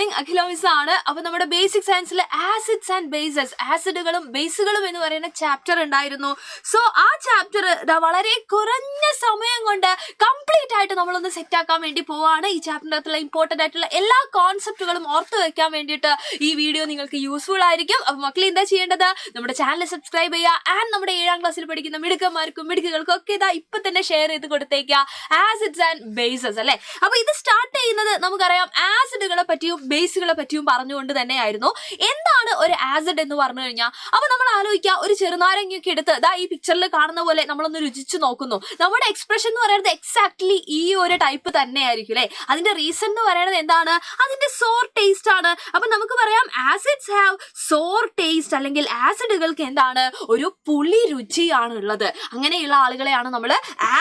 Morning അഖിലോമിസ് ആണ്. അപ്പൊ നമ്മുടെ ബേസിക് സയൻസിലെ ആസിഡ്സ് ആൻഡ് ബേസസ്, ആസിഡുകളും ബേസുകളും എന്ന് പറയുന്ന ചാപ്റ്റർ ഉണ്ടായിരുന്നു. സോ ആ ചാപ്റ്റർ വളരെ കുറഞ്ഞ സമയം കൊണ്ട് കംപ്ലീറ്റ് ആയിട്ട് നമ്മളൊന്ന് സെറ്റ് ആക്കാൻ വേണ്ടി പോവാണ്. ഈ ചാപ്റ്ററിനകത്തുള്ള ഇമ്പോർട്ടന്റ് ആയിട്ടുള്ള എല്ലാ കോൺസെപ്റ്റുകളും ഓർത്ത് വെക്കാൻ വേണ്ടിയിട്ട് ഈ വീഡിയോ നിങ്ങൾക്ക് യൂസ്ഫുൾ ആയിരിക്കും. അപ്പൊ മക്കൾ എന്താ ചെയ്യേണ്ടത്? നമ്മുടെ ചാനൽ സബ്സ്ക്രൈബ് ചെയ്യുക. ആൻഡ് നമ്മുടെ 7ാം ക്ലാസ്സിൽ പഠിക്കുന്ന മിടുക്കന്മാർക്കും മിടുക്കുകൾക്കും ഒക്കെ ഇതാ ഇപ്പൊ തന്നെ ഷെയർ ചെയ്ത് കൊടുത്തേക്കുക ആസിഡ്സ് ആൻഡ് ബേസസ് അല്ലെ. അപ്പൊ ഇത് സ്റ്റാർട്ട് ചെയ്യുന്നത് നമുക്കറിയാം ആസിഡുകളെ പറ്റിയും ബേസുകളെ പറ്റിയും പറഞ്ഞുകൊണ്ട് തന്നെയായിരുന്നു. എന്താണ് ഒരു ആസിഡ് എന്ന് പറഞ്ഞു കഴിഞ്ഞാൽ, അപ്പൊ നമ്മൾ ആലോചിക്കുക, ഒരു ചെറുനാരങ്ങയൊക്കെ എടുത്ത് ഇതാ ഈ പിക്ചറിൽ കാണുന്ന പോലെ നമ്മളൊന്ന് രുചിച്ചു നോക്കുന്നു. നമ്മുടെ എക്സ്പ്രഷൻ എന്ന് പറയുന്നത് എക്സാക്ട്ലി ഈ ഒരു ടൈപ്പ് തന്നെയായിരിക്കും അല്ലെ. അതിന്റെ റീസൺ എന്ന് പറയുന്നത് എന്താണ്? അതിന്റെ സോർ ടേസ്റ്റ് ആണ്. അപ്പൊ നമുക്ക് പറയാം ആസിഡ്സ് ഹാവ് സോർ ടേസ്റ്റ്, അല്ലെങ്കിൽ ആസിഡുകൾക്ക് എന്താണ്? ഒരു പുളി രുചിയാണ് ഉള്ളത്. അങ്ങനെയുള്ള ആളുകളെയാണ് നമ്മൾ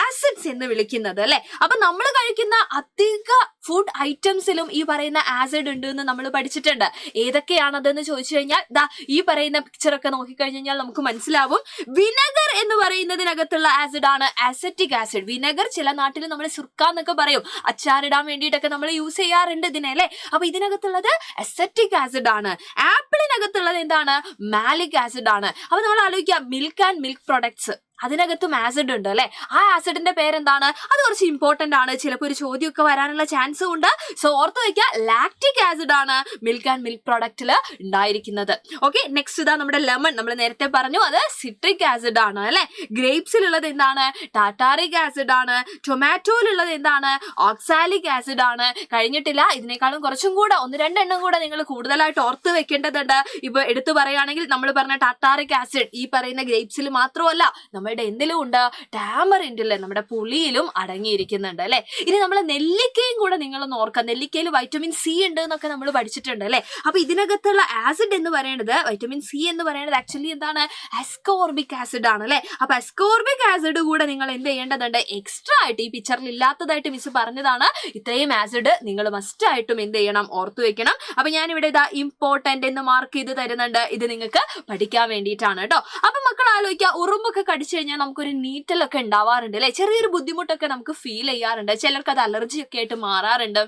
ആസിഡ്സ് എന്ന് വിളിക്കുന്നത് അല്ലെ. അപ്പൊ നമ്മൾ കഴിക്കുന്ന അധിക ഫുഡ് ഐറ്റംസിലും ഈ പറയുന്ന ആസിഡ് ഉണ്ട് എന്ന് നമ്മൾ പഠിച്ചിട്ടുണ്ട്. ഏതൊക്കെയാണതെന്ന് ചോദിച്ചു കഴിഞ്ഞാൽ ദാ ഈ പറയുന്ന പിക്ചറൊക്കെ നോക്കിക്കഴിഞ്ഞാൽ നമുക്ക് മനസ്സിലാവും. വിനെഗർ എന്ന് പറയുന്നതിനകത്തുള്ള ആസിഡ് ആണ് അസറ്റിക് ആസിഡ്. വിനെഗർ ചില നാട്ടിൽ നമ്മൾ സുർക്ക എന്നൊക്കെ പറയും, അച്ചാറിടാൻ വേണ്ടിയിട്ടൊക്കെ നമ്മൾ യൂസ് ചെയ്യാറുണ്ട് ഇതിനെ അല്ലെ. അപ്പൊ ഇതിനകത്തുള്ളത് അസറ്റിക് ആസിഡ് ആണ്. ആപ്പിളിനകത്തുള്ളത് എന്താണ്? മാലിക് ആസിഡ് ആണ്. അപ്പൊ നമ്മൾ ആലോചിക്കുക, മിൽക്ക് ആൻഡ് മിൽക്ക് പ്രൊഡക്ട്സ്, അതിനകത്തും ആസിഡ് ഉണ്ട് അല്ലെ. ആ ആസിഡിന്റെ പേരെന്താണ്? അത് കുറച്ച് ഇമ്പോർട്ടന്റ് ആണ്. ചിലപ്പോൾ ഒരു ചോദ്യമൊക്കെ വരാനുള്ള ചാൻസും ഉണ്ട്. സോ ഓർത്ത് വയ്ക്കുക, ലാക്റ്റിക് ആസിഡ് ആണ് മിൽക്ക് ആൻഡ് മിൽക്ക് പ്രൊഡക്റ്റിൽ ഉണ്ടായിരിക്കുന്നത്. ഓക്കെ, നെക്സ്റ്റ് ഇതാ നമ്മുടെ ലെമൺ. നമ്മൾ നേരത്തെ പറഞ്ഞു അത് സിട്രിക് ആസിഡ് ആണ് അല്ലെ. ഗ്രേപ്സിലുള്ളത് എന്താണ്? ടാറ്റാറിക് ആസിഡ് ആണ്. ടൊമാറ്റോയിലുള്ളത് എന്താണ്? ഓക്സാലിക് ആസിഡ് ആണ്. കഴിഞ്ഞിട്ടില്ല, ഇതിനേക്കാളും കുറച്ചും കൂടെ 1-2 എണ്ണം കൂടെ നിങ്ങൾ കൂടുതലായിട്ട് ഓർത്ത് വെക്കേണ്ടതുണ്ട്. ഇപ്പൊ എടുത്തു പറയുകയാണെങ്കിൽ നമ്മൾ പറഞ്ഞ ടാറ്റാറിക് ആസിഡ് ഈ പറയുന്ന ഗ്രേപ്സിൽ മാത്രമല്ല, നമ്മുടെ എന്തിലും ഉണ്ട്? ടാമറിൻഡിലെ നമ്മുടെ പുളിയിലും അടങ്ങിയിരിക്കുന്നുണ്ട് അല്ലെ. ഇനി നമ്മൾ നെല്ലിക്കയും കൂടെ നിങ്ങളൊന്ന് ഓർക്കുക. നെല്ലിക്കയിൽ വൈറ്റമിൻ സി ഉണ്ട് എന്നൊക്കെ നമ്മൾ പഠിച്ചിട്ടുണ്ട് അല്ലെ. അപ്പൊ ഇതിനകത്തുള്ള ആസിഡ് എന്ന് പറയുന്നത്, വൈറ്റമിൻ സി എന്ന് പറയുന്നത് ആക്ച്വലി എന്താണ്? അസ്കോർബിക് ആസിഡ് ആണ് അല്ലെ. അപ്പൊ അസ്കോർബിക് ആസിഡ് കൂടെ നിങ്ങൾ എന്ത് ചെയ്യേണ്ടതുണ്ട്? എക്സ്ട്രാ ആയിട്ട്, ഈ പിക്ചറിൽ ഇല്ലാത്തതായിട്ട് മിസ് പറഞ്ഞതാണ്, ഇത്രയും ആസിഡ് നിങ്ങൾ മസ്റ്റ് ആയിട്ടും എന്ത് ചെയ്യണം? ഓർത്തു വെക്കണം. അപ്പൊ ഞാൻ ഇവിടെ ഇതാ ഇമ്പോർട്ടന്റ് എന്ന് മാർക്ക് ചെയ്ത് തരുന്നുണ്ട്. ഇത് നിങ്ങൾക്ക് പഠിക്കാൻ വേണ്ടിയിട്ടാണ് കേട്ടോ. അപ്പൊ മക്കൾ ആലോചിക്കുക, ഉറുമ്പൊക്കെ കടിച്ചു കഴിഞ്ഞാൽ നമുക്കൊരു നീറ്റലൊക്കെ ഉണ്ടാവാറുണ്ട് അല്ലെ. ചെറിയൊരു ബുദ്ധിമുട്ടൊക്കെ നമുക്ക് ഫീൽ ചെയ്യാറുണ്ട്. ചിലർക്ക് അത് അലർജി ഒക്കെ ആയിട്ട് മാറാറുണ്ട്.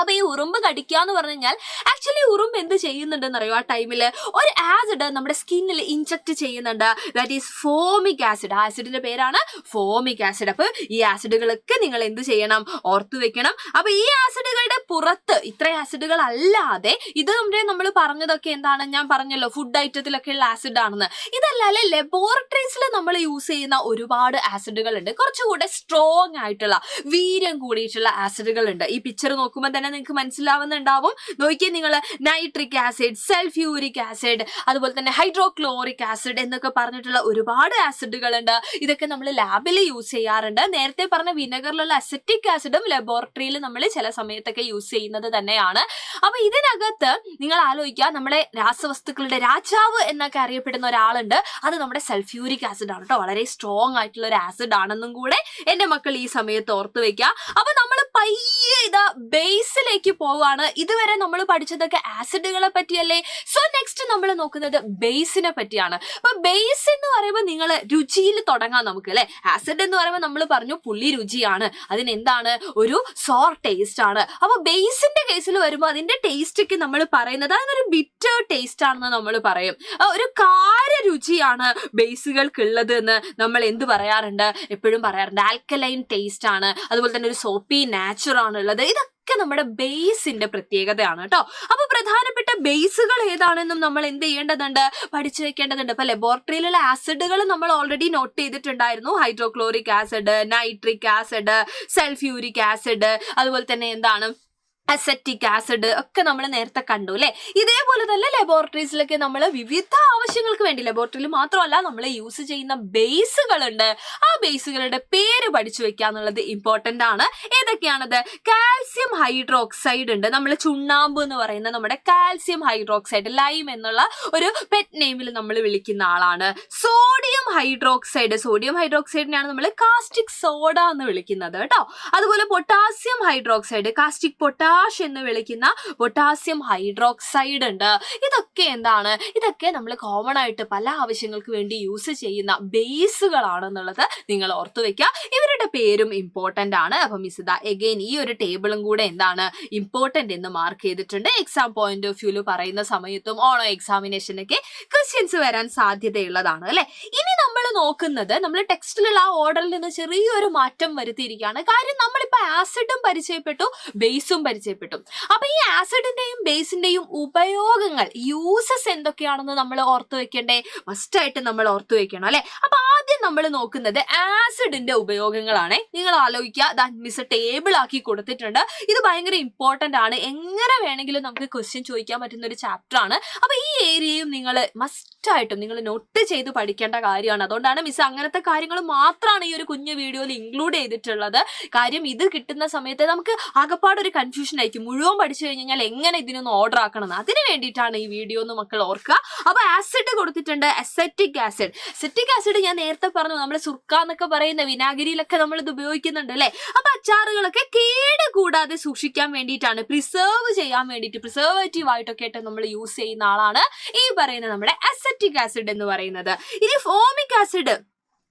അപ്പൊ ഈ ഉറുമ്പ് കടിക്കുക എന്ന് പറഞ്ഞു കഴിഞ്ഞാൽ ആക്ച്വലി ഉറുമ്പ് എന്ത് ചെയ്യുന്നുണ്ടെന്ന് അറിയോ? ആ ടൈമില് ഒരു ആസിഡ് നമ്മുടെ സ്കിന്നിൽ ഇൻജക്ട് ചെയ്യുന്നുണ്ട്. That is formic acid. ആ ആസിഡിന്റെ പേരാണ് ഫോമിക് ആസിഡ്. അപ്പൊ ഈ ആസിഡുകളൊക്കെ നിങ്ങൾ എന്ത് ചെയ്യണം? ഓർത്തു വെക്കണം. അപ്പൊ ഈ ആസിഡുകളുടെ പുറത്ത് ഇത്ര ആസിഡുകൾ അല്ലാതെ, ഇത് നമ്മൾ പറഞ്ഞതൊക്കെ എന്താണ്? ഞാൻ പറഞ്ഞല്ലോ ഫുഡ് ഐറ്റത്തിലൊക്കെ ഉള്ള ആസിഡ് ആണെന്ന്. ഇതല്ലാതെ ലബോറട്ടറീസിൽ നമ്മൾ യൂസ് ചെയ്യുന്ന ഒരുപാട് ആസിഡുകൾ ഉണ്ട്. കുറച്ചുകൂടെ സ്ട്രോങ് ആയിട്ടുള്ള, വീര്യം കൂടിയിട്ടുള്ള ആസിഡുകൾ ഉണ്ട്. ഈ പിക്ചർ നോക്കുമ്പോൾ തന്നെ നിങ്ങൾക്ക് മനസ്സിലാവുന്നുണ്ടാവും. നോക്കിയേ നിങ്ങൾ, നൈട്രിക് ആസിഡ്, സൾഫ്യൂരിക് ആസിഡ്, അതുപോലെ തന്നെ ഹൈഡ്രോക്ലോറിക് ആസിഡ് എന്നൊക്കെ പറഞ്ഞിട്ടുള്ള ഒരുപാട് ആസിഡുകൾ ഉണ്ട്. ഇതൊക്കെ നമ്മൾ ലാബിൽ യൂസ് ചെയ്യാറുണ്ട്. നേരത്തെ പറഞ്ഞ വിനെഗറിലുള്ള അസറ്റിക് ആസിഡും ലബോറട്ടറിയിൽ നമ്മൾ ചില സമയത്തൊക്കെ യൂസ് ചെയ്യുന്നത് തന്നെയാണ്. അപ്പൊ ഇതിനകത്ത് നിങ്ങൾ ആലോചിക്കുക, നമ്മുടെ രാസവസ്തുക്കളുടെ രാജാവ് എന്നൊക്കെ അറിയപ്പെടുന്ന ഒരാളുണ്ട്. അത് നമ്മുടെ സൾഫ്യൂരിക് ആസിഡ് ആണ് കേട്ടോ. വളരെ സ്ട്രോങ് ആയിട്ടുള്ള ഒരു ആസിഡ് ആണെന്നും കൂടെ എന്റെ മക്കൾ ഈ സമയത്ത് ഓർത്ത് വെക്കുക. അപ്പൊ നമ്മൾ പയ്യെ ഇതാ ബേസിലേക്ക് പോവാണ്. ഇതുവരെ നമ്മൾ പഠിച്ചതൊക്കെ ആസിഡുകളെ പറ്റിയല്ലേ. സോ നെക്സ്റ്റ് നമ്മൾ നോക്കുന്നത് ബേസിനെ പറ്റിയാണ്. അപ്പൊ ബേസ് എന്ന് പറയുമ്പോൾ നിങ്ങൾ രുചിയിൽ തുടങ്ങാം നമുക്ക് അല്ലെ. ആസിഡ് എന്ന് പറയുമ്പോൾ നമ്മൾ പറഞ്ഞു പുളി രുചിയാണ്, അതിനെന്താണ്? ഒരു സോർ ടേസ്റ്റ് ആണ്. അപ്പൊ ബേസിന്റെ കേസിൽ വരുമ്പോൾ അതിന്റെ ടേസ്റ്റ് ഒക്കെ നമ്മൾ പറയുന്നത് അതിനൊരു ബിറ്റർ ടേസ്റ്റ് ആണെന്ന് നമ്മൾ പറയും. ഒരു കാര രുചിയാണ് ബേസുകൾക്കുള്ളത് എന്ന് നമ്മൾ എന്ത് പറയാറുണ്ട്? എപ്പോഴും പറയാറുണ്ട്. ആൽക്കലൈൻ ടേസ്റ്റ് ആണ്. അതുപോലെ തന്നെ ഒരു സോപ്പി നാച്ചുർ ആണുള്ളത്. ഇതൊക്കെ നമ്മുടെ ബേസിന്റെ പ്രത്യേകതയാണ് കേട്ടോ. അപ്പൊ പ്രധാനപ്പെട്ട ബേസുകൾ ഏതാണെന്നും നമ്മൾ എന്ത് ചെയ്യേണ്ടതുണ്ട്? പഠിച്ചു വെക്കേണ്ടതുണ്ട്. അപ്പൊ ലബോറട്ടറിയിലുള്ള ആസിഡുകൾ നമ്മൾ ഓൾറെഡി നോട്ട് ചെയ്തിട്ടുണ്ടായിരുന്നു. Hydrochloric acid, nitric acid, sulphuric acid, അതുപോലെ തന്നെ എന്താണ്? അസറ്റിക് ആസിഡ് ഒക്കെ നമ്മൾ നേരത്തെ കണ്ടു അല്ലെ. ഇതേപോലെ തന്നെ ലബോറട്ടറീസിലൊക്കെ നമ്മൾ വിവിധ ആവശ്യങ്ങൾക്ക് വേണ്ടി, ലബോറട്ടറിയിൽ മാത്രമല്ല നമ്മൾ യൂസ് ചെയ്യുന്ന ബേസുകളുണ്ട്. ആ ബേസുകളുടെ പേര് പഠിച്ചു വെക്കുക എന്നുള്ളത് ഇമ്പോർട്ടന്റ് ആണ്. ഏതൊക്കെയാണത്? കാൽസ്യം ഹൈഡ്രോക്സൈഡ് ഉണ്ട്. നമ്മൾ ചുണ്ണാമ്പ് എന്ന് പറയുന്ന നമ്മുടെ കാൽസ്യം ഹൈഡ്രോക്സൈഡ്, ലൈം എന്നുള്ള ഒരു പെറ്റ് നെയിമിൽ നമ്മൾ വിളിക്കുന്ന ആളാണ്. സോഡിയം ഹൈഡ്രോക്സൈഡ്, സോഡിയം ഹൈഡ്രോക്സൈഡിനെയാണ് നമ്മൾ കാസ്റ്റിക് സോഡ എന്ന് വിളിക്കുന്നത് കേട്ടോ. അതുപോലെ potassium hydroxide, caustic potassium potash എന്ന് വിളിക്കുന്ന പൊട്ടാസ്യം ഹൈഡ്രോക്സൈഡ് ഉണ്ട്. ഇതൊക്കെ എന്താണ്? ഇതൊക്കെ നമ്മൾ കോമൺ ആയിട്ട് പല ആവശ്യങ്ങൾക്ക് വേണ്ടി യൂസ് ചെയ്യുന്ന ബേസുകളാണെന്നുള്ളത് നിങ്ങൾ ഓർത്തു വെക്കുക. ഇവരുടെ പേരും ഇമ്പോർട്ടന്റ് ആണ്. അപ്പൊ മിസ് ഇതാ എഗെയിൻ ഈ ഒരു ടേബിളും കൂടെ എന്താണ് ഇമ്പോർട്ടന്റ് എന്ന് മാർക്ക് ചെയ്തിട്ടുണ്ട്. എക്സാം പോയിന്റ് ഓഫ് വ്യൂല് പറയുന്ന സമയത്തും ഓണോ എക്സാമിനേഷനൊക്കെ ക്വസ്റ്റ്യൻസ് വരാൻ സാധ്യതയുള്ളതാണ് അല്ലെ. ഇനി നമ്മൾ നോക്കുന്നത് നമ്മൾ ടെക്സ്റ്റിലുള്ള ആ ഓർഡറിൽ നിന്ന് ചെറിയൊരു മാറ്റം വരുത്തിയിരിക്കുകയാണ്. കാര്യം നമ്മളിപ്പോ ആസിഡും പരിചയപ്പെട്ടു, ബേസും പരിചയപ്പെട്ടു. അപ്പൊ ഈ ആസിഡിന്റെയും ബേസിന്റെയും ഉപയോഗങ്ങൾ, യൂസസ് എന്തൊക്കെയാണെന്ന് നമ്മൾ ഓർത്തു വെക്കണ്ടേ? മസ്റ്റ് ആയിട്ട് നമ്മൾ ഓർത്തു വെക്കണം അല്ലെ. അപ്പൊ ആദ്യം നമ്മൾ നോക്കുന്നത് ആസിഡിന്റെ ഉപയോഗങ്ങളാണ്. നിങ്ങൾ ആലോചിക്കുക, മിസ് ടേബിൾ ആക്കി കൊടുത്തിട്ടുണ്ട്. ഇത് ഭയങ്കര ഇമ്പോർട്ടന്റ് ആണ്. എങ്ങനെ വേണമെങ്കിലും നമുക്ക് ക്വസ്റ്റ്യൻ ചോദിക്കാൻ പറ്റുന്ന ഒരു ചാപ്റ്റർ ആണ്. അപ്പൊ ഈ ഏരിയയും നിങ്ങൾ മസ്റ്റ് ആയിട്ടും നിങ്ങൾ നോട്ട് ചെയ്ത് പഠിക്കേണ്ട കാര്യമാണ്. അതുകൊണ്ടാണ് മിസ് അങ്ങനത്തെ കാര്യങ്ങൾ മാത്രമാണ് ഈ ഒരു കുഞ്ഞു വീഡിയോയിൽ ഇൻക്ലൂഡ് ചെയ്തിട്ടുള്ളത്. കാര്യം ഇത് കിട്ടുന്ന സമയത്ത് നമുക്ക് ആകപ്പാട് ഒരു കൺഫ്യൂഷൻ ആയിരിക്കും. മുഴുവൻ പഠിച്ചു കഴിഞ്ഞാൽ എങ്ങനെ ഇതിനൊന്ന് ഓർഡർ ആക്കണം എന്ന്. അതിന് വേണ്ടിയിട്ടാണ് ഈ വീഡിയോ എന്ന് മക്കൾ ഓർക്കുക. അപ്പൊ ആസിഡ് കൊടുത്തിട്ടുണ്ട്, അസെറ്റിക് ആസിഡ്. അസെറ്റിക് ആസിഡ് ഞാൻ നേരത്തെ പറഞ്ഞു, നമ്മൾ സുർക്ക എന്നൊക്കെ പറയുന്ന വിനാഗിരിയിലൊക്കെ നമ്മൾ ഇത് ഉപയോഗിക്കുന്നുണ്ട് അല്ലെ. അപ്പൊ അച്ചാറുകളൊക്കെ കേട് കൂടാതെ സൂക്ഷിക്കാൻ വേണ്ടിയിട്ടാണ്, പ്രിസർവ് ചെയ്യാൻ വേണ്ടിയിട്ട്, പ്രിസർവേറ്റീവ് ആയിട്ടൊക്കെ ആയിട്ട് നമ്മൾ യൂസ് ചെയ്യുന്ന ആളാണ് ഈ പറയുന്ന നമ്മുടെ അസെറ്റിക് ആസിഡ് എന്ന് പറയുന്നത്. ഇനി ഫോമിക് ആസിഡ്,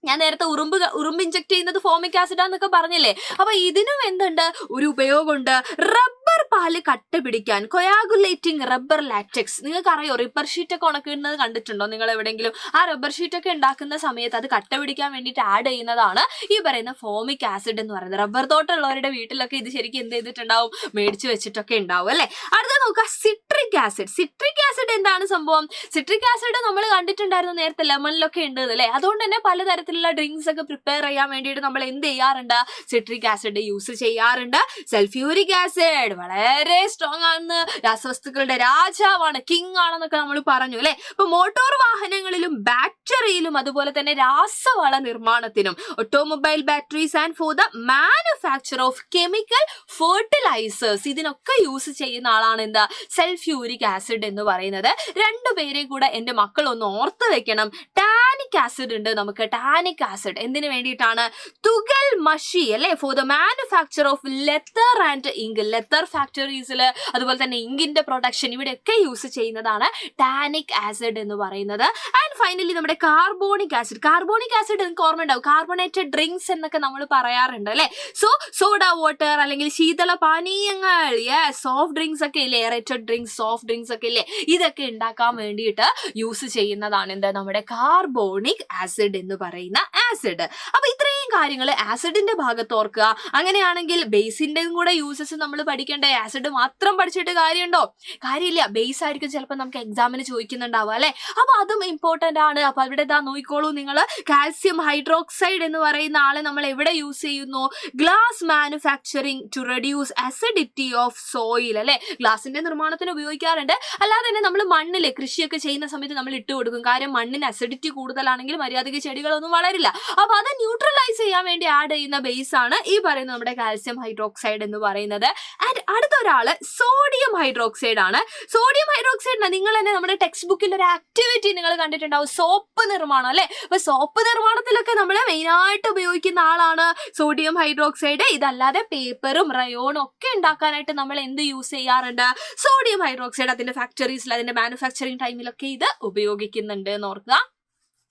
ഞാൻ നേരത്തെ ഉറുമ്പ് ഇഞ്ചക്ട് ചെയ്യുന്നത് ഫോമിക് ആസിഡാന്നൊക്കെ പറഞ്ഞില്ലേ. അപ്പൊ ഇതിനും എന്തുണ്ട്, ഒരു ഉപയോഗമുണ്ട്. റബ്ബർ പാല് കട്ട പിടിക്കാൻ, കൊയാഗുലേറ്റിംഗ് റബ്ബർ ലാറ്റക്സ്. നിങ്ങൾക്ക് അറിയോ റിബ്ബർ ഷീറ്റ് ഒക്കെ ഉണക്കുന്നത് കണ്ടിട്ടുണ്ടോ നിങ്ങൾ എവിടെയെങ്കിലും? ആ റബ്ബർ ഷീറ്റ് ഒക്കെ ഉണ്ടാക്കുന്ന സമയത്ത് അത് കട്ട പിടിക്കാൻ വേണ്ടിയിട്ട് ആഡ് ചെയ്യുന്നതാണ് ഈ പറയുന്ന ഫോമിക് ആസിഡ് എന്ന് പറയുന്നത്. റബ്ബർ തോട്ടമുള്ളവരുടെ വീട്ടിലൊക്കെ ഇത് ശരിക്കും എന്ത് ചെയ്തിട്ടുണ്ടാവും, മേടിച്ചു വെച്ചിട്ടൊക്കെ ഉണ്ടാവും അല്ലെ. അടുത്ത നോക്കുക, സിട്രിക് ആസിഡ്. സിട്രിക് ആസിഡ് എന്താണ് സംഭവം? സിട്രിക് ആസിഡ് നമ്മൾ കണ്ടിട്ടുണ്ടായിരുന്നു നേരത്തെ ലെമണിലൊക്കെ ഉണ്ട് അല്ലെ. അതുകൊണ്ട് തന്നെ പലതരത്തിലുള്ള ഡ്രിങ്ക്സ് ഒക്കെ പ്രിപ്പയർ ചെയ്യാൻ വേണ്ടിയിട്ട് നമ്മൾ എന്ത് ചെയ്യാറുണ്ട്, സിട്രിക് ആസിഡ് യൂസ് ചെയ്യാറുണ്ട്. സൾഫ്യൂരിക് ആസിഡ് വളരെ സ്ട്രോങ് ആണെന്ന്, രാസവസ്തുക്കളുടെ രാജാവാണ്, കിങ് ആണെന്നൊക്കെ നമ്മൾ പറഞ്ഞു അല്ലെ. ഇപ്പൊ മോട്ടോർ വാഹനങ്ങളിലും ബാറ്ററിയിലും അതുപോലെ തന്നെ രാസവള നിർമ്മാണത്തിനും, automobile batteries and for the manufacture of chemical fertilisers, ഇതിനൊക്കെ യൂസ് ചെയ്യുന്ന ആളാണ് എന്താ, സൾഫ്യൂരിക് ആസിഡ് എന്ന് പറയുന്നത്. രണ്ടുപേരെയും കൂടെ എന്റെ മക്കൾ ഒന്ന് ഓർത്ത് വെക്കണം. ടാനിക് ആസിഡ് ഉണ്ട് നമുക്ക്. ടാനിക് ആസിഡ് എന്തിനു വേണ്ടിയിട്ടാണ്? തുകൽ മഷി അല്ലെ, for the manufacture of leather and ink. Leather ഫാക്ടറീസിൽ അതുപോലെ തന്നെ ഇങ്കിന്റെ പ്രൊഡക്ഷൻ, ഇവിടെയൊക്കെ യൂസ് ചെയ്യുന്നതാണ് ടാനിക് ആസിഡ് എന്ന് പറയുന്നത്. ആൻഡ് ഫൈനലി നമ്മുടെ കാർബോണിക് ആസിഡ്. കാർബോണിക് ആസിഡ് നിങ്ങൾക്ക് ഓർമ്മ ഉണ്ടാവും, കാർബണേറ്റഡ് ഡ്രിങ്ക്സ് എന്നൊക്കെ നമ്മൾ പറയാറുണ്ട് അല്ലെ. സോ സോഡ വാട്ടർ അല്ലെങ്കിൽ ശീതള പാനീയങ്ങൾ, സോഫ്റ്റ് ഡ്രിങ്ക്സ് ഒക്കെ ഇല്ലേ, എയറേറ്റഡ് ഡ്രിങ്ക്സ്, സോഫ്റ്റ് ഡ്രിങ്ക്സ് ഒക്കെ ഇല്ലേ, ഇതൊക്കെ ഉണ്ടാക്കാൻ വേണ്ടിയിട്ട് യൂസ് ചെയ്യുന്നതാണ് എന്താ, നമ്മുടെ കാർബോണിക് ആസിഡ് എന്ന് പറയുന്ന ആസിഡ്. അപ്പൊ ഇത്രയും കാര്യങ്ങൾ ആസിഡിന്റെ ഭാഗത്ത് ഓർക്കുക. അങ്ങനെയാണെങ്കിൽ ബേസിന്റെയും കൂടെ യൂസസ് നമ്മൾ പഠിക്കേണ്ടേ. ആസിഡ് മാത്രം പഠിച്ചിട്ട് കാര്യമുണ്ടോ? കാര്യമില്ല. ബേസ് ആയിരിക്കും ചിലപ്പോൾ നമുക്ക് എക്സാമിന് ചോദിക്കുന്നുണ്ടാവുക അല്ലെ. അപ്പൊ അതും ഇമ്പോർട്ടന്റ് ആണ്. അപ്പൊ അവിടെ ഇതാ നോക്കിക്കോളൂ നിങ്ങൾ, കാൽസ്യം ഹൈഡ്രോക്സൈഡ് എന്ന് പറയുന്ന ആളെ നമ്മൾ എവിടെ യൂസ് ചെയ്യുന്നു? Glass manufacturing to reduce acidity of soil അല്ലെ. ഗ്ലാസിന്റെ നിർമ്മാണത്തിന് ഉപയോഗിക്കാറുണ്ട്. അല്ലാതെ തന്നെ നമ്മൾ മണ്ണില് കൃഷിയൊക്കെ ചെയ്യുന്ന സമയത്ത് നമ്മൾ ഇട്ട് കൊടുക്കും. കാര്യം മണ്ണിന് അസിഡിറ്റി കൂടുതലാണെങ്കിൽ മര്യാദയ്ക്ക് ചെടികളൊന്നും വളരില്ല. അപ്പൊ അത് ന്യൂട്രലൈസ് ചെയ്യാൻ വേണ്ടി ആഡ് ചെയ്യുന്ന ബേസ് ആണ് ഈ പറയുന്ന നമ്മുടെ കാൽസ്യം ഹൈഡ്രോക്സൈഡ് എന്ന് പറയുന്നത്. ആൻഡ് അടുത്ത ഒരാള് സോഡിയം ഹൈഡ്രോക്സൈഡ് ആണ്. സോഡിയം ഹൈഡ്രോക്സൈഡ് നിങ്ങൾ തന്നെ നമ്മുടെ ടെക്സ്റ്റ് ബുക്കിൽ ഒരു ആക്ടിവിറ്റി നിങ്ങൾ കണ്ടിട്ടുണ്ടാവും, സോപ്പ് നിർമ്മാണം അല്ലെ. അപ്പൊ സോപ്പ് നിർമ്മാണത്തിലൊക്കെ നമ്മൾ മെയിൻ ആയിട്ട് ഉപയോഗിക്കുന്ന ആളാണ് സോഡിയം ഹൈഡ്രോക്സൈഡ്. ഇതല്ലാതെ പേപ്പറും റയോണും ഒക്കെ ഉണ്ടാക്കാനായിട്ട് നമ്മൾ എന്ത് യൂസ് ചെയ്യാറുണ്ട്? Sodium hydroxide. അതിന്റെ ഫാക്ടറീസിൽ, അതിന്റെ മാനുഫാക്ചറിങ് ടൈമിലൊക്കെ ഇത് ഉപയോഗിക്കുന്നുണ്ട് എന്ന് ഓർക്കുക.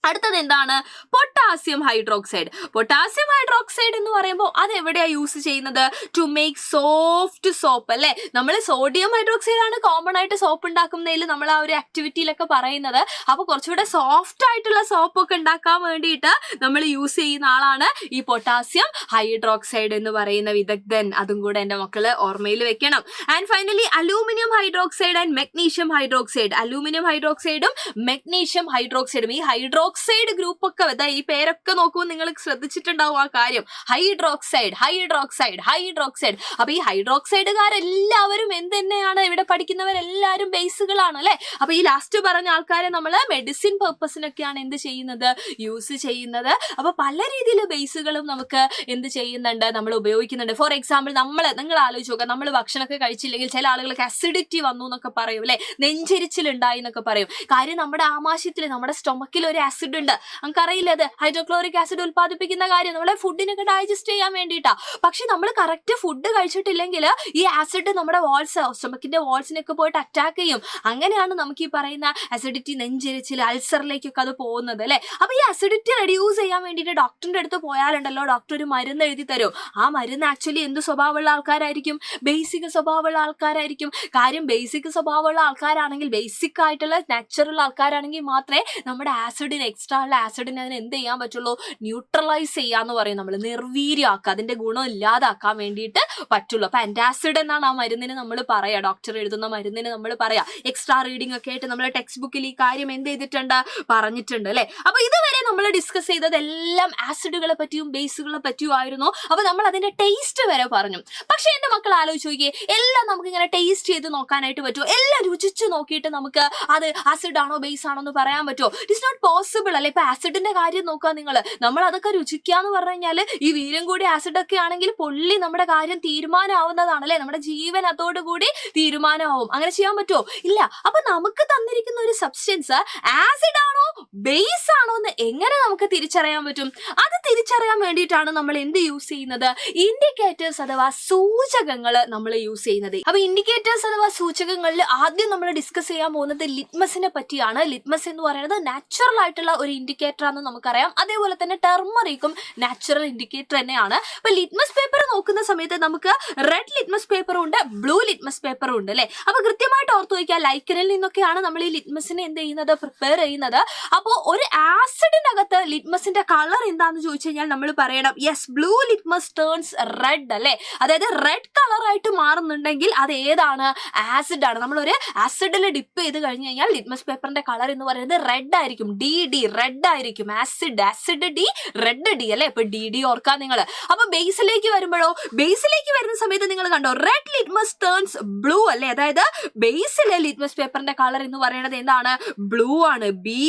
അടുത്തത് എന്താണ്? Potassium hydroxide. പൊട്ടാസ്യം ഹൈഡ്രോക്സൈഡ് എന്ന് പറയുമ്പോൾ അത് എവിടെയാ യൂസ് ചെയ്യുന്നത്? ടു മേക്ക് സോഫ്റ്റ് സോപ്പ് അല്ലെ. നമ്മൾ സോഡിയം ഹൈഡ്രോക്സൈഡ് ആണ് കോമൺ ആയിട്ട് സോപ്പ് ഉണ്ടാക്കുന്നതിൽ നമ്മൾ ആ ഒരു ആക്ടിവിറ്റിയിലൊക്കെ പറയുന്നത്. അപ്പൊ കുറച്ചുകൂടെ സോഫ്റ്റ് ആയിട്ടുള്ള സോപ്പ് ഒക്കെ ഉണ്ടാക്കാൻ വേണ്ടിയിട്ട് നമ്മൾ യൂസ് ചെയ്യുന്ന ആളാണ് ഈ പൊട്ടാസ്യം ഹൈഡ്രോക്സൈഡ് എന്ന് പറയുന്ന വിദഗ്ധൻ. അതും കൂടെ എന്റെ മക്കള് ഓർമ്മയിൽ വെക്കണം. And finally aluminium hydroxide and magnesium hydroxide. Aluminium ഹൈഡ്രോക്സൈഡും മെഗ്നീഷ്യം ഹൈഡ്രോക്സൈഡും, ഈ ഹൈഡ്രോക്സൈഡ് ഗ്രൂപ്പ് ഒക്കെ ഈ പേരൊക്കെ നോക്കുമ്പോൾ നിങ്ങൾ ശ്രദ്ധിച്ചിട്ടുണ്ടാവും ആ കാര്യം. Hydroxide hydroxide hydroxide. അപ്പൊ ഈ ഹൈഡ്രോക്സൈഡുകാരെല്ലാവരും എന്ത് തന്നെയാണ്? ഇവിടെ പഠിക്കുന്നവരെല്ലാവരും ബേസുകളാണ് അല്ലെ. അപ്പൊ ഈ ലാസ്റ്റ് പറഞ്ഞ ആൾക്കാരെ നമ്മൾ മെഡിസിൻ പർപ്പസിനൊക്കെയാണ് എന്ത് ചെയ്യുന്നത്? യൂസ് ചെയ്യുന്നത്. അപ്പൊ പല രീതിയിൽ ബേസുകളും നമുക്ക് എന്ത് ചെയ്യുന്നുണ്ട്? നമ്മൾ ഉപയോഗിക്കുന്നുണ്ട്. ഫോർ എക്സാമ്പിൾ നിങ്ങൾ ആലോചിച്ച് നോക്കുക, നമ്മൾ ഭക്ഷണമൊക്കെ കഴിച്ചില്ലെങ്കിൽ ചില ആളുകൾക്ക് അസിഡിറ്റി വന്നു എന്നൊക്കെ പറയും അല്ലെ, നെഞ്ചരിച്ചിലുണ്ടായി എന്നൊക്കെ പറയും. കാര്യം നമ്മുടെ ആമാശയത്തിൽ, നമ്മുടെ സ്റ്റൊമക്കിൽ ഒരു ആസിഡ് ഉണ്ട്. നമുക്കറിയില്ല അത് ഹൈഡ്രോക്ലോറിക് ആസിഡ് ഉൽപ്പാദിപ്പിക്കുന്ന കാര്യം നമ്മുടെ ഫുഡിനൊക്കെ ഡൈജസ്റ്റ് ചെയ്യാൻ വേണ്ടിയിട്ടാ. പക്ഷെ നമ്മൾ കറക്റ്റ് ഫുഡ് കഴിച്ചിട്ടില്ലെങ്കിൽ ഈ ആസിഡ് നമ്മുടെ വാൾസ് സ്റ്റൊമക്കിന്റെ വാൾസിനൊക്കെ പോയിട്ട് അറ്റാക്ക് ചെയ്യും. അങ്ങനെയാണ് നമുക്ക് ഈ പറയുന്ന അസിഡിറ്റി, നെഞ്ചെരിച്ചിൽ, അൾസറിലേക്കൊക്കെ അത് പോകുന്നത് അല്ലെ. അപ്പൊ ഈ അസിഡിറ്റി റെഡ്യൂസ് ചെയ്യാൻ വേണ്ടിയിട്ട് ഡോക്ടറിന്റെ അടുത്ത് പോയാലുണ്ടല്ലോ, ഡോക്ടർ ഒരു മരുന്ന് എഴുതി തരും. ആ മരുന്ന് ആക്ച്വലി എന്ത് സ്വഭാവമുള്ള ആൾക്കാരായിരിക്കും? ബേസിക് സ്വഭാവമുള്ള ആൾക്കാരായിരിക്കും. കാര്യം ബേസിക് സ്വഭാവമുള്ള ആൾക്കാരാണെങ്കിൽ, ബേസിക് ആയിട്ടുള്ള നാച്ചുറൽ ആൾക്കാരാണെങ്കിൽ മാത്രമേ നമ്മുടെ ആസിഡിന്, എക്സ്ട്രാ ഉള്ള ആസിഡിനെ അതിന് എന്ത് ചെയ്യാൻ പറ്റുള്ളൂ? ന്യൂട്രലൈസ് ചെയ്യാന്ന് പറയും നമ്മൾ, നിർവീര്യമാക്കുക, അതിന്റെ ഗുണം ഇല്ലാതാക്കാൻ വേണ്ടിയിട്ട് പറ്റുള്ളൂ. അപ്പൊ ആന്റാസിഡ് എന്നാണ് ആ മരുന്നിന് നമ്മൾ പറയാ, ഡോക്ടർ എഴുതുന്ന മരുന്നിന് നമ്മൾ പറയാ. എക്സ്ട്രാ റീഡിംഗ് ഒക്കെ ആയിട്ട് നമ്മുടെ ടെക്സ്റ്റ് ബുക്കിൽ ഈ കാര്യം എന്ത് ചെയ്തിട്ടുണ്ട്? പറഞ്ഞിട്ടുണ്ട് അല്ലെ. അപ്പൊ ഇതുവരെ നമ്മൾ ഡിസ്കസ് ചെയ്തത് എല്ലാം ആസിഡുകളെ പറ്റിയും ബേസുകളെ പറ്റിയും ആയിരുന്നു. അപ്പൊ നമ്മൾ അതിന്റെ ടേസ്റ്റ് വരെ പറഞ്ഞു. പക്ഷെ എന്റെ മക്കൾ ആലോചിച്ച് നോക്കിയേ, എല്ലാം നമുക്ക് ഇങ്ങനെ ടേസ്റ്റ് ചെയ്ത് നോക്കാനായിട്ട് പറ്റുമോ? എല്ലാം രുചിച്ച് നോക്കിയിട്ട് നമുക്ക് അത് ആസിഡ് ആണോ ബേസ് ആണോ എന്ന് പറയാൻ പറ്റുമോ? ഇറ്റ്സ് നോട്ട് പോസിബിൾ അല്ലെ. ഇപ്പൊ ആസിഡിന്റെ കാര്യം നോക്കുക നിങ്ങൾ, നമ്മൾ അതൊക്കെ രുചിക്കാന്ന് പറഞ്ഞു കഴിഞ്ഞാൽ ഈ വീര്യം കൂടി ആസിഡ് ഒക്കെ ആണെങ്കിൽ പൊള്ളി നമ്മുടെ കാര്യം തീരുമാനമാവുന്നതാണ് അല്ലെ. നമ്മുടെ ജീവൻ അതോടുകൂടി തീരുമാനമാവും. അങ്ങനെ ചെയ്യാൻ പറ്റുമോ? ഇല്ല. അപ്പൊ നമുക്ക് തന്നിരിക്കുന്ന ഒരു സബ്സ്റ്റൻസ് ആസിഡ് ആണോ ബേസ് ആണോ എന്ന് എങ്ങനെ നമുക്ക് തിരിച്ചറിയാൻ പറ്റും? അത് തിരിച്ചറിയാൻ വേണ്ടിയിട്ടാണ് നമ്മൾ എന്ത് യൂസ് ചെയ്യുന്നത്? ഇൻഡിക്കേറ്റേഴ്സ് അഥവാ സൂചകങ്ങൾ നമ്മൾ യൂസ് ചെയ്യുന്നത്. അപ്പൊ ഇൻഡിക്കേറ്റേഴ്സ് അഥവാ സൂചകങ്ങളിൽ ആദ്യം നമ്മൾ ഡിസ്കസ് ചെയ്യാൻ പോകുന്നത് ലിറ്റ്മസിനെ പറ്റിയാണ്. ലിറ്റ്മസ് എന്ന് പറയുന്നത് നാച്ചുറൽ ആയിട്ടുള്ള ഒരു ഇൻഡിക്കേറ്റർ ആണെന്ന് നമുക്കറിയാം. അതേപോലെ തന്നെ ടെർമറിക്കും നാച്ചുറൽ ഇൻഡിക്കേറ്റർ തന്നെയാണ്. അപ്പൊ ലിറ്റ്മസ് പേപ്പർ നോക്കുന്ന സമയത്ത് നമുക്ക് റെഡ് ലിറ്റ്മസ് പേപ്പറും ഉണ്ട്, ബ്ലൂ ലിറ്റ്മസ് പേപ്പറും ഉണ്ട് അല്ലെ. അപ്പൊ കൃത്യമായിട്ട് ഓർത്തു വയ്ക്കുക, ലൈക്കനിൽ നിന്നൊക്കെയാണ് നമ്മൾ ഈ ലിറ്റ്മസിനെ എന്ത് ചെയ്യുന്നത്? പ്രിപ്പയർ ചെയ്യുന്നത്. അപ്പോ ഒരു ആസിഡിനകത്ത് ലിറ്റ്മസിന്റെ കളർ എന്താന്ന് ചോദിച്ചു കഴിഞ്ഞാൽ നമ്മൾ പറയണം yes, blue litmus turns red അല്ലെ. അതായത് റെഡ് കളർ ആയിട്ട് മാറുന്നുണ്ടെങ്കിൽ അത് ഏതാണ്? ആസിഡ് ആണ്. നമ്മളൊരു ആസിഡിൽ ഡിപ്പ് ചെയ്ത് കഴിഞ്ഞു കഴിഞ്ഞാൽ ലിറ്റ്മസ് പേപ്പറിന്റെ കളർ എന്ന് പറയുന്നത് റെഡ് ആയിരിക്കും. ഡി റെഡ് ആയിരിക്കും. ആസിഡ് ഡി, റെഡ് ഡി അല്ലെ. ഇപ്പൊ ഡി ഓർക്കാൻ നിങ്ങൾ. അപ്പൊ ബേസിലേക്ക് വരുമ്പോഴോ, ബേസിലേക്ക് വരുന്ന സമയത്ത് നിങ്ങൾ കണ്ടോ റെഡ് ലിറ്റ്മസ് ടേൺസ് ബ്ലൂ അല്ലെ. അതായത് ബേസിലെ ലിറ്റ്മസ് പേപ്പറിന്റെ കളർ എന്ന് പറയുന്നത് എന്താണ്? ബ്ലൂ ആണ്. ബി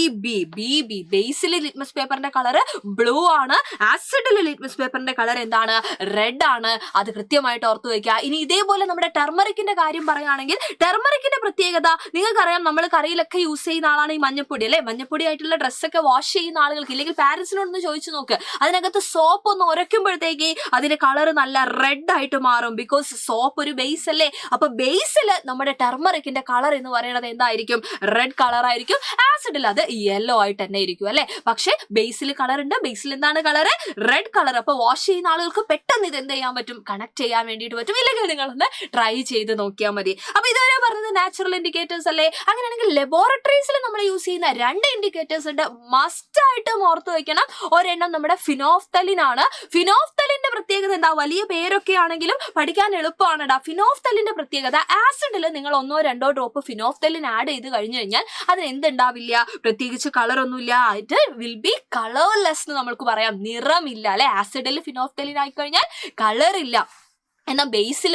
ബേസിലെ ലിറ്റ്മസ് പേപ്പറിന്റെ കളർ ബ്ലൂ ആണ്. ആസിഡിലെ ലിറ്റ്മസ് പേപ്പറിന്റെ കളർ എന്താണ്? റെഡ് ആണ്. അത് കൃത്യമായിട്ട് ഓർത്തു വയ്ക്കുക. ഇനി ഇതേപോലെ നമ്മുടെ ടെർമറിക്കിന്റെ കാര്യം പറയുകയാണെങ്കിൽ, ടെർമറിക്കിന്റെ പ്രത്യേകത നിങ്ങൾക്കറിയാം, നമ്മൾ കറിയിലൊക്കെ യൂസ് ചെയ്യുന്ന ആളാണ് ഈ മഞ്ഞപ്പൊടി അല്ലെ. മഞ്ഞപ്പൊടി ആയിട്ടുള്ള ഡ്രസ്സൊക്കെ വാഷ് ചെയ്യുന്ന ആളുകൾക്ക്, ഇല്ലെങ്കിൽ പാരന്റ്സിനോടൊന്ന് ചോദിച്ചു നോക്ക്, അതിനകത്ത് സോപ്പ് ഒന്ന് ഉരയ്ക്കുമ്പോഴത്തേക്ക് അതിന്റെ കളർ നല്ല റെഡ് ആയിട്ട് മാറും. ബിക്കോസ് സോപ്പ് ഒരു ബേസ് അല്ലേ. അപ്പൊ ബേസിൽ നമ്മുടെ ടെർമറിക്കിന്റെ കളർ എന്ന് പറയുന്നത് എന്തായിരിക്കും? റെഡ് കളർ ആയിരിക്കും. ആസിഡിൽ അത് യെല്ലോ ആയിട്ട് തന്നെ ഇരിക്കും അല്ലെ. പക്ഷെ ബേസിൽ കളർ ഉണ്ട്. ബേസിൽ എന്താണ് കളർ? Red colour. അപ്പൊ വാഷ് ചെയ്യുന്ന ആളുകൾക്ക് പെട്ടെന്ന് ഇത് എന്ത് ചെയ്യാൻ പറ്റും? കണക്ട് ചെയ്യാൻ വേണ്ടിയിട്ട് പറ്റും. ഇല്ലെങ്കിൽ നിങ്ങളൊന്ന് ട്രൈ ചെയ്ത് നോക്കിയാൽ മതി. അപ്പൊ ഇതുവരെ പറഞ്ഞത് നാച്ചുറൽ ഇൻഡിക്കേറ്റേഴ്സ് അല്ലേ. അങ്ങനെയാണെങ്കിൽ ലബോറട്ടറീസിൽ നമ്മൾ യൂസ് ചെയ്യുന്ന 2 ഇൻഡിക്കേറ്റേഴ്സ് ഉണ്ട്. മസ്റ്റ് ആയിട്ടും ഓർത്ത് വെക്കണം. ഒരെണ്ണം നമ്മുടെ ഫിനോഫ്തലിൻ ആണ്. ഫിനോഫ്തലിന്റെ പ്രത്യേകത എന്താ? വലിയ പേരൊക്കെ ആണെങ്കിലും പഠിക്കാൻ എളുപ്പമാണ്. ഫിനോഫ്തലിന്റെ പ്രത്യേകത, ആസിഡിൽ നിങ്ങൾ 1-2 ഡ്രോപ്പ് ഫിനോഫ്തലിൻ ആഡ് ചെയ്ത് കഴിഞ്ഞു കഴിഞ്ഞാൽ അതിന് എന്തുണ്ടാവില്ല? പ്രത്യേകിച്ച് കളർ ഒന്നുമില്ല. ഇറ്റ് വിൽ ബി കളർലെസ് എന്ന് നമുക്ക് പറയാം. നിറമില്ല അല്ലെ. ആസിഡിൽ ഫിനോഫ്തലിൻ ആയി കഴിഞ്ഞാൽ കളർ ഇല്ല. എന്നാൽ ബേസിൽ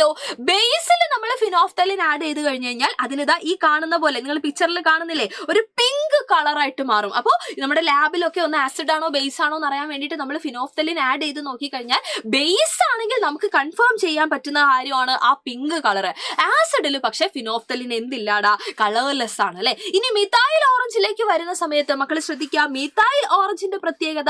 നമ്മൾ ഫിനോഫ്തലിൻ ആഡ് ചെയ്ത് കഴിഞ്ഞു കഴിഞ്ഞാൽ അതിനിതാ ഈ കാണുന്ന പോലെ, നിങ്ങൾ പിക്ചറിൽ കാണുന്നില്ലേ, ഒരു പിങ്ക് കളറായിട്ട് മാറും. അപ്പോൾ നമ്മുടെ ലാബിലൊക്കെ ഒന്ന് ആസിഡ് ആണോ ബേസ് ആണോ എന്ന് അറിയാൻ വേണ്ടിയിട്ട് നമ്മൾ ഫിനോഫ്തലിൻ ആഡ് ചെയ്ത് നോക്കിക്കഴിഞ്ഞാൽ ബേസ് ആണെങ്കിൽ നമുക്ക് കൺഫേം ചെയ്യാൻ പറ്റുന്ന കാര്യമാണ് ആ പിങ്ക് കളർ. ആസിഡിൽ പക്ഷെ ഫിനോഫ്തലിൻ എന്തില്ലാടാ? കളർലെസ് ആണ് അല്ലെ. ഇനി മിഥൈൽ ഓറഞ്ചിലേക്ക് വരുന്ന സമയത്ത് മക്കൾ ശ്രദ്ധിക്കുക, മിഥൈൽ ഓറഞ്ചിന്റെ പ്രത്യേകത,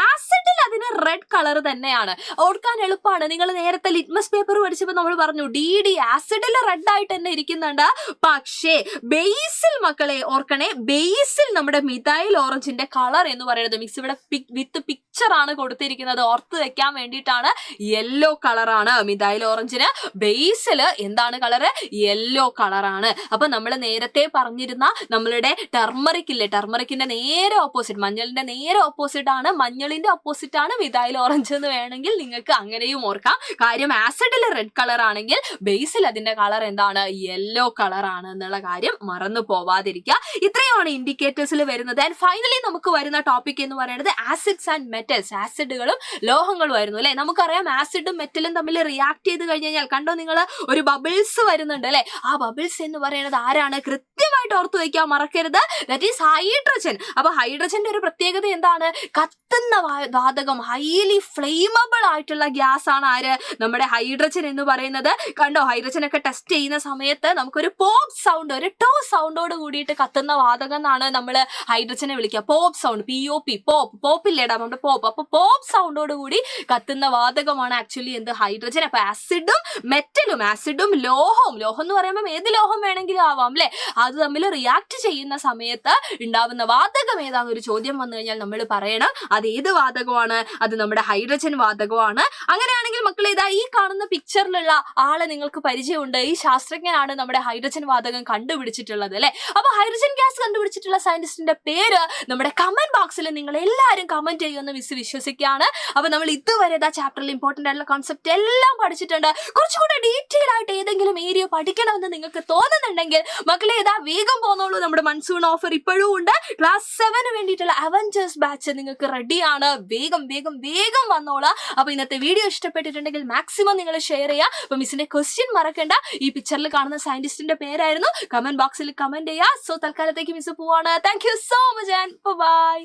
ആസിഡിൽ അതിന് റെഡ് കളർ തന്നെയാണ്. ഓർക്കാൻ എളുപ്പമാണ്. നിങ്ങൾ നേരത്തെ ലിറ്റ്മസ് പേപ്പർ പഠിച്ചപ്പോൾ നമ്മൾ പറഞ്ഞു ഡി ആസിഡിൽ റെഡ് ആയിട്ട് തന്നെ ഇരിക്കുന്നുണ്ട്. പക്ഷേ ബേസിൽ മക്കളെ ഓർക്കണേ, ബേസിൽ നമ്മുടെ മിഥൈൽ ഓറഞ്ചിന്റെ കളർ എന്ന് പറയുന്നത്, മിക്സ് ഇവിടെ വിത്ത് പിക്ചർ ആണ് കൊടുത്തിരിക്കുന്നത്, ഓർത്ത് വെക്കാൻ വേണ്ടിയിട്ടാണ്. യെല്ലോ കളറാണ് മിഥൈൽ ഓറഞ്ചിന്. ബേസിൽ എന്താണ് കളറ്? യെല്ലോ കളറാണ്. അപ്പൊ നമ്മൾ നേരത്തെ പറഞ്ഞിരുന്ന നമ്മളുടെ ടെർമറിക് ഇല്ലേ, ടെർമറിക്കിന്റെ നേരെ ഓപ്പോസിറ്റ്, മഞ്ഞളിന്റെ നേരെ ഓപ്പോസിറ്റ് ആണ്, മഞ്ഞളിന്റെ ഓപ്പോസിറ്റ് ആണ് മിഥൈൽ ഓറഞ്ച് എന്ന് വേണമെങ്കിൽ നിങ്ങൾക്ക് അങ്ങനെയും ഓർക്കാം. കാര്യം ആസിഡിൽ റെഡ് കളർ ആണെങ്കിൽ ബേസിൽ അതിന്റെ കളർ എന്താണ്? യെല്ലോ കളർ ആണ് എന്നുള്ള കാര്യം മറന്നു പോവാതിരിക്കുക. ഇത്രയാണ് ഇൻഡിക്കേറ്റേഴ്സിൽ വരുന്നത്. ആൻഡ് ഫൈനലി നമുക്ക് വരുന്ന ടോപ്പിക് എന്ന് പറയുന്നത് ആസിഡ്സ് ആൻഡ് മെറ്റൽസ്. ആസിഡുകളും ലോഹങ്ങളും ആയിരുന്നു അല്ലെ. നമുക്കറിയാം ആസിഡും മെറ്റലും തമ്മിൽ റിയാക്ട് ചെയ്ത് കഴിഞ്ഞ് കഴിഞ്ഞാൽ കണ്ടോ നിങ്ങൾ, ഒരു ബബിൾസ് വരുന്നുണ്ട് അല്ലെ. ആ ബബിൾസ് എന്ന് പറയുന്നത് ആരാണ്? കൃത്യമായിട്ട് ഓർത്തു വയ്ക്കാൻ മറക്കരുത്. That is hydrogen. അപ്പൊ ഹൈഡ്രജന്റെ ഒരു പ്രത്യേകത എന്താണ്? കത്തുന്ന വാതകം, ഹൈലി ഫ്ലെയിമബിൾ ആയിട്ടുള്ള ഗ്യാസ് ആണ് ആര്? നമ്മുടെ ഹൈഡ്രജൻ എന്ന് പറയുന്നത്. കണ്ടോ, ഹൈഡ്രജൻ ഒക്കെ ടെസ്റ്റ് ചെയ്യുന്ന സമയത്ത് നമുക്കൊരു പോപ്പ് സൗണ്ട്, ഒരു ടോ സൗണ്ടോട് കൂടിയിട്ട് കത്തുന്ന വാതകം എന്നാണ് നമ്മൾ ഹൈഡ്രജനെ വിളിക്കുക? പോപ്പ് സൗണ്ട്, POP, പോപ്പ് ഇല്ലേടാ നമ്മുടെ പോപ്പ്. അപ്പൊ പോപ്പ് സൗണ്ടോട് കൂടി കത്തുന്ന വാതകമാണ് ആക്ച്വലി എന്ത്? ഹൈഡ്രജൻ. അപ്പൊ ആസിഡും മെറ്റലും, ആസിഡും ലോഹം എന്ന് പറയുമ്പോൾ ഏത് ലോഹം വേണമെങ്കിലും ആവാം അല്ലെ, അത് തമ്മിൽ റിയാക്ട് ചെയ്യുന്ന സമയത്ത് ഉണ്ടാവുന്ന വാതകം ഏതാന്ന് ഒരു ചോദ്യം വന്നു കഴിഞ്ഞാൽ നമ്മൾ പറയണം അത് ഏത് വാതകമാണ്? അത് നമ്മുടെ ഹൈഡ്രജൻ വാതകമാണ്. അങ്ങനെയാണെങ്കിൽ മക്കളെ ഇതാ ഈ കാണുന്ന പിക്ചറിലുള്ള ആളെ നിങ്ങൾക്ക് പരിചയമുണ്ട്. ഈ ശാസ്ത്രജ്ഞനാണ് നമ്മുടെ ഹൈഡ്രജൻ വാതകം കണ്ടുപിടിച്ചിട്ടുള്ളത് അല്ലെ. അപ്പൊ ഹൈഡ്രജൻ ഗ്യാസ് കണ്ടുപിടിച്ചിട്ടുള്ള സയന്റിസ്റ്റിന്റെ പേര് നമ്മുടെ കമന്റ് ബോക്സിൽ നിങ്ങൾ എല്ലാവരും കമന്റ് ചെയ്യുമെന്ന് മിസ് വിശ്വസിക്കുകയാണ്. അപ്പൊ നമ്മൾ ഇതുവരെ ചാപ്റ്ററിൽ ഇമ്പോർട്ടന്റ് ആയിട്ടുള്ള കോൺസെപ്റ്റ് എല്ലാം പഠിച്ചിട്ടുണ്ട്. കുറച്ചുകൂടെ ഡീറ്റെയിൽ ആയിട്ട് ഏതെങ്കിലും ഏരിയ പഠിക്കണമെന്ന് നിങ്ങൾക്ക് തോന്നുന്നുണ്ടെങ്കിൽ മക്കളെ വേഗം പോന്നോളൂ. നമ്മുടെ മൺസൂൺ ഓഫർ ഇപ്പോഴും ഉണ്ട്. ക്ലാസ് 7 വേണ്ടിയിട്ടുള്ള അവഞ്ചേഴ്സ് ബാച്ച് നിങ്ങൾക്ക് റെഡിയാണ്. വേഗം വേഗം വേഗം വന്നോളാം. അപ്പൊ ഇന്നത്തെ വീഡിയോ ഇഷ്ടപ്പെട്ടിട്ടുണ്ടെങ്കിൽ മാക്സിമം നിങ്ങൾ ഷെയർ ചെയ്യുക. അപ്പൊ മിസ്സിന്റെ ക്വസ്റ്റ്യൻ മറക്കണ്ട. ഈ പിക്ചറിൽ കാണുന്ന സയന്റിസ്റ്റിന്റെ പേരായിരുന്നു. കമന്റ് ബോക്സിൽ കമന്റ് ചെയ്യുക. സോ തൽക്കാലത്തേക്ക് മിസ് പോവാണ്. Thank you so much and by.